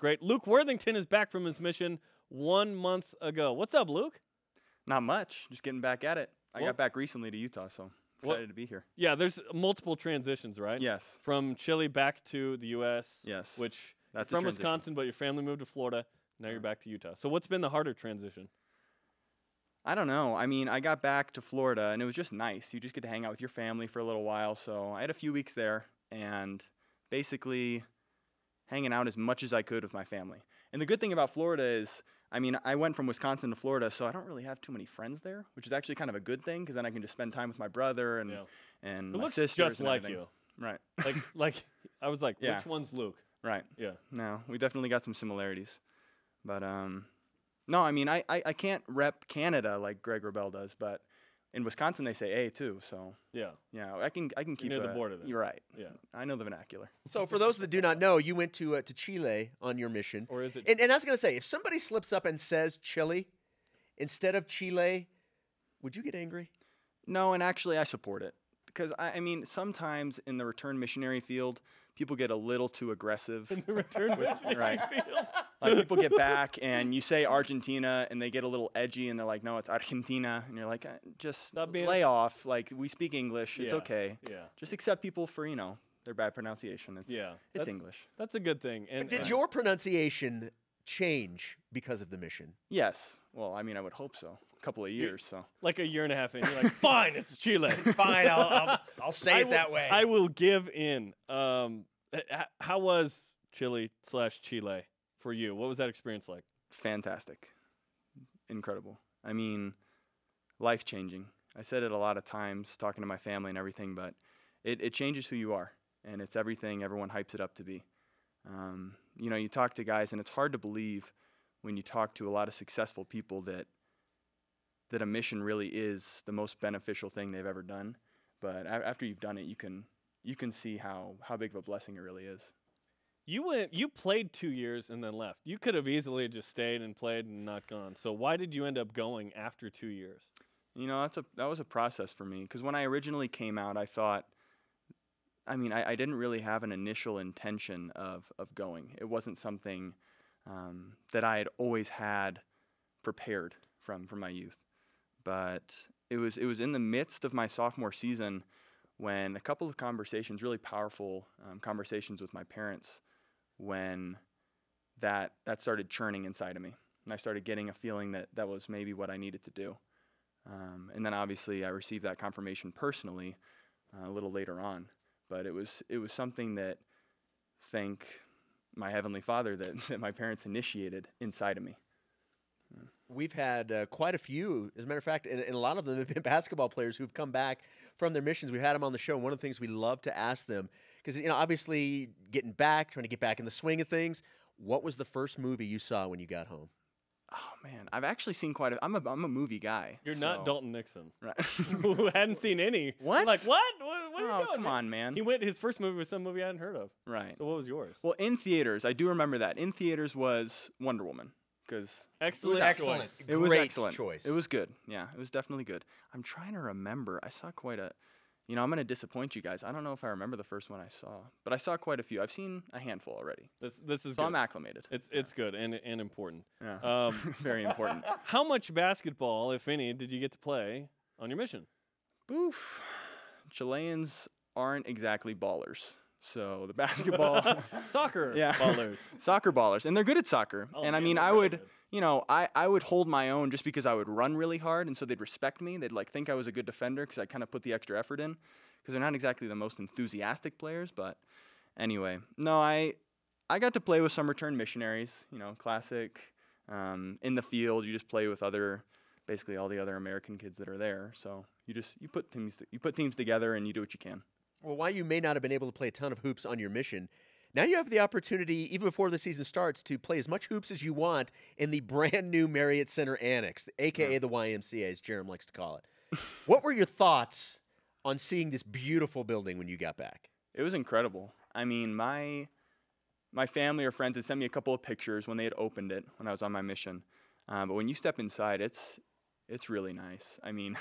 Great. Luke Worthington is back from his mission 1 month ago. What's up, Luke? Not much. Just getting back at it. I got back recently to Utah, so excited to be here. Yeah, there's multiple transitions, right? Yes. From Chile back to the U.S. Yes. Which That's from Wisconsin, but your family moved to Florida. Now you're back to Utah. So what's been the harder transition? I don't know. I mean, I got back to Florida, and it was just nice. You just get to hang out with your family for a little while. So I had a few weeks there, and basically hanging out as much as I could with my family. And the good thing about Florida is, I mean, I went from Wisconsin to Florida, so I don't really have too many friends there, which is actually kind of a good thing, because then I can just spend time with my brother and my sisters. Just and like everything. you. Right. Like I was like, Yeah. which one's Luke? Right. Yeah. No, we definitely got some similarities. But, no, I mean, I can't rep Canada like Greg Rebel does, but in Wisconsin they say A too, so Yeah. I can keep near the border then. You're right. Yeah. I know the vernacular. So for those that do not know, you went to Chile on your mission. Or is it? And I was going to say, if somebody slips up and says Chile instead of Chile, would you get angry? No, and actually I support it, because I mean, sometimes in the return missionary field, people get a little too aggressive. In the return missionary field. Like, people get back and you say Argentina and they get a little edgy and they're like, no, it's Argentina. And you're like, just lay off. Like, we speak English. It's okay. Yeah. Just accept people for, their bad pronunciation. It's English. That's a good thing. And Did your pronunciation change because of the mission? Yes. Well, I mean, I would hope so. A couple of years, so. Like a year and a half in, you're like, fine, it's Chile. Fine, I'll say it that way. I will give in. How was Chile/Chile for you? What was that experience like? Fantastic. Incredible. I mean, life-changing. I said it a lot of times talking to my family and everything, but it changes who you are, and it's everything everyone hypes it up to be. You talk to guys, and it's hard to believe when you talk to a lot of successful people that a mission really is the most beneficial thing they've ever done. But after you've done it, you can see how big of a blessing it really is. You played 2 years and then left. You could have easily just stayed and played and not gone. So why did you end up going after 2 years? That was a process for me, because when I originally came out, I thought, I didn't really have an initial intention of going. It wasn't something that I had always had prepared from my youth. But it was in the midst of my sophomore season when a couple of conversations, really powerful conversations with my parents, when that started churning inside of me. And I started getting a feeling that was maybe what I needed to do. And then obviously I received that confirmation personally a little later on. But it was something that, thank my Heavenly Father, that my parents initiated inside of me. We've had quite a few, as a matter of fact, and a lot of them have been basketball players who've come back from their missions. We've had them on the show, and one of the things we love to ask them, because obviously trying to get back in the swing of things. What was the first movie you saw when you got home? Oh man, I've actually seen quite a. I'm a movie guy. You're not Dalton Nixon, right? Who hadn't seen any. What? You're like what? What are you doing? Come on, man. His first movie was some movie I hadn't heard of. Right. So what was yours? Well, in theaters, I do remember that. In theaters was Wonder Woman. Excellent. It was Great excellent. choice. It was good. Yeah, it was definitely good. I'm trying to remember. I saw quite a. I'm going to disappoint you guys. I don't know if I remember the first one I saw, but I saw quite a few. I've seen a handful already. This is so good. I'm acclimated. It's good and important. Yeah. Very important. How much basketball, if any, did you get to play on your mission? Oof. Chileans aren't exactly ballers. So the basketball, soccer ballers, soccer ballers, and they're good at soccer. Oh, and I mean, I would, I would hold my own just because I would run really hard, and so they'd respect me. They'd think I was a good defender because I kind of put the extra effort in. Because they're not exactly the most enthusiastic players, but anyway, no, I got to play with some return missionaries. Classic. In the field, you just play with basically all the other American kids that are there. So you put teams together and you do what you can. Well, while you may not have been able to play a ton of hoops on your mission, now you have the opportunity, even before the season starts, to play as much hoops as you want in the brand new Marriott Center Annex, a.k.a. the YMCA, as Jerem likes to call it. What were your thoughts on seeing this beautiful building when you got back? It was incredible. I mean, my family or friends had sent me a couple of pictures when they had opened it when I was on my mission. But when you step inside, it's really nice. I mean,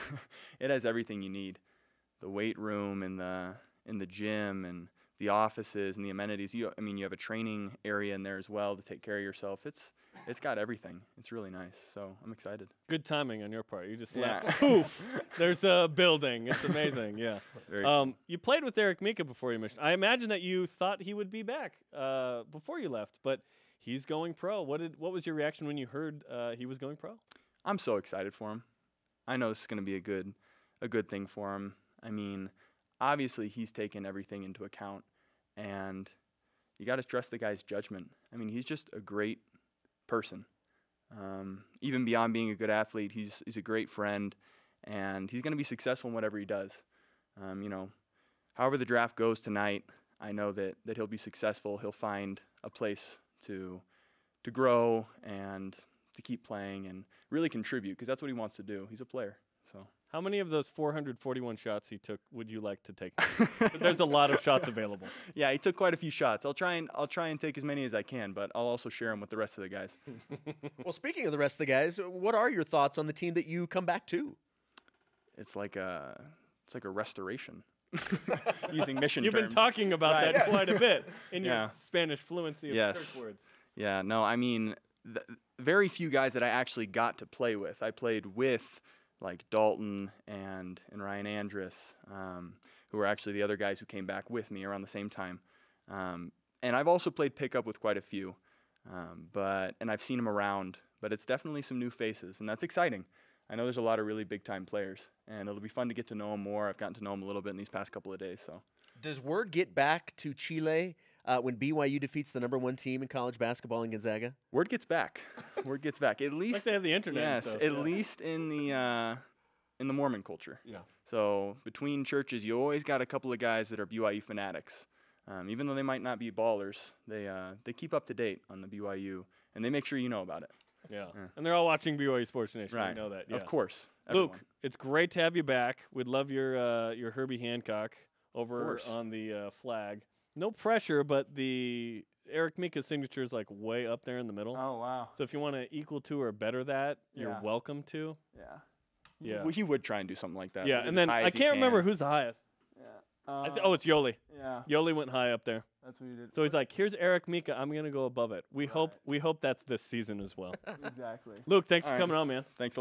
it has everything you need. The weight room and the gym and the offices and the amenities. You have a training area in there as well to take care of yourself. It's got everything. It's really nice. So I'm excited. Good timing on your part. You just Yeah. left. Poof! There's a building. It's amazing. Yeah. Very cool. You played with Eric Mika before you mission. I imagine that you thought he would be back before you left, but he's going pro. What was your reaction when you heard he was going pro? I'm so excited for him. I know this is going to be a good thing for him. I mean, obviously he's taken everything into account, and you got to trust the guy's judgment. I mean, he's just a great person. Even beyond being a good athlete, he's a great friend, and he's going to be successful in whatever he does. However the draft goes tonight, I know that he'll be successful. He'll find a place to grow and to keep playing and really contribute, because that's what he wants to do. He's a player. So how many of those 441 shots he took would you like to take? There's a lot of shots available. Yeah, he took quite a few shots. I'll try and take as many as I can, but I'll also share them with the rest of the guys. Well, speaking of the rest of the guys, what are your thoughts on the team that you come back to? It's like a restoration. Using mission You've terms. been talking about Right. that quite a bit in Yeah. your Spanish fluency of Yes. church words. Yeah, no, I mean, very few guys that I actually got to play with. I played with like Dalton and Ryan Andrus, who were actually the other guys who came back with me around the same time. And I've also played pickup with quite a few, and I've seen them around. But it's definitely some new faces, and that's exciting. I know there's a lot of really big-time players, and it'll be fun to get to know them more. I've gotten to know them a little bit in these past couple of days. So, Does word get back to Chile when BYU defeats the #1 team in college basketball in Gonzaga? word gets back. Word gets back. At least Like they have the internet. and yes, stuff, at yeah. least in the Mormon culture. Yeah. So between churches, you always got a couple of guys that are BYU fanatics. Even though they might not be ballers, they keep up to date on the BYU, and they make sure you know about it. Yeah. Yeah. And they're all watching BYU Sports Nation. Right. You know that. Yeah. Of course. Luke, everyone. it's great to have you back. We'd love your Herbie Hancock over course. on the flag. No pressure, but the Eric Mika signature is like way up there in the middle. Oh wow. So if you want to equal to or better that, you're Yeah. welcome to. Yeah. Yeah. He would try and do something like that. Yeah, As and then high I as he can't remember can. who's the highest. Yeah. Oh, it's Yoli. Yeah. Yoli went high up there. That's what he did. So he's like, "Here's Eric Mika. I'm gonna go above it." We hope that's this season as well. Exactly. Luke, thanks All for right. coming on, man. Thanks a lot.